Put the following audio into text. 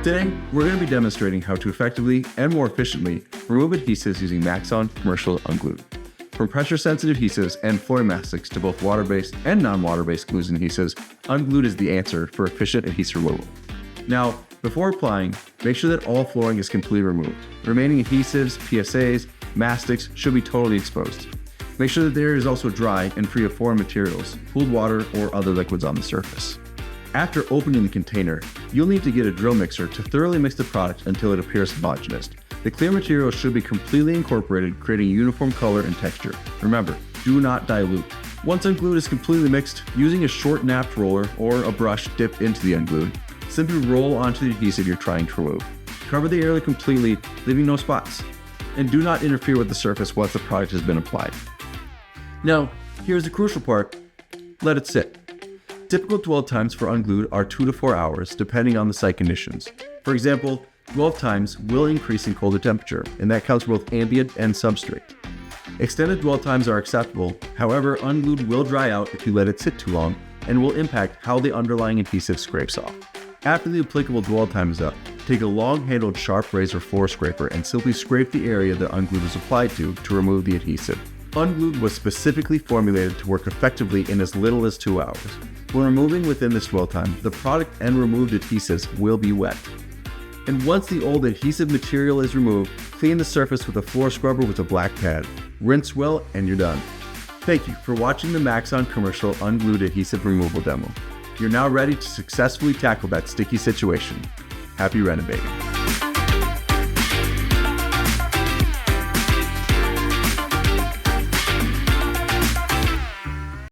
Today, we're going to be demonstrating how to effectively and more efficiently remove adhesives using Maxxon Commercial Unglued. From pressure-sensitive adhesives and flooring mastics to both water-based and non-water-based glues and adhesives, Unglued is the answer for efficient adhesive removal. Now, before applying, make sure that all flooring is completely removed. Remaining adhesives, PSAs, mastics should be totally exposed. Make sure that the area is also dry and free of foreign materials, cooled water, or other liquids on the surface. After opening the container, you'll need to get a drill mixer to thoroughly mix the product until it appears homogeneous. The clear material should be completely incorporated, creating a uniform color and texture. Remember, do not dilute. Once Unglued is completely mixed, using a short napped roller or a brush dipped into the Unglued, simply roll onto the adhesive you're trying to remove. Cover the area completely, leaving no spots. And do not interfere with the surface once the product has been applied. Now, here's the crucial part: let it sit. Typical dwell times for Unglued are 2 to 4 hours, depending on the site conditions. For example, dwell times will increase in colder temperature, and that counts for both ambient and substrate. Extended dwell times are acceptable, however, Unglued will dry out if you let it sit too long, and will impact how the underlying adhesive scrapes off. After the applicable dwell time is up, take a long-handled sharp razor floor scraper and simply scrape the area that Unglued is applied to remove the adhesive. Unglued was specifically formulated to work effectively in as little as 2 hours. When removing within this dwell time, the product and removed adhesives will be wet. And once the old adhesive material is removed, clean the surface with a floor scrubber with a black pad. Rinse well and you're done. Thank you for watching the Maxxon Commercial Unglued Adhesive Removal Demo. You're now ready to successfully tackle that sticky situation. Happy renovating.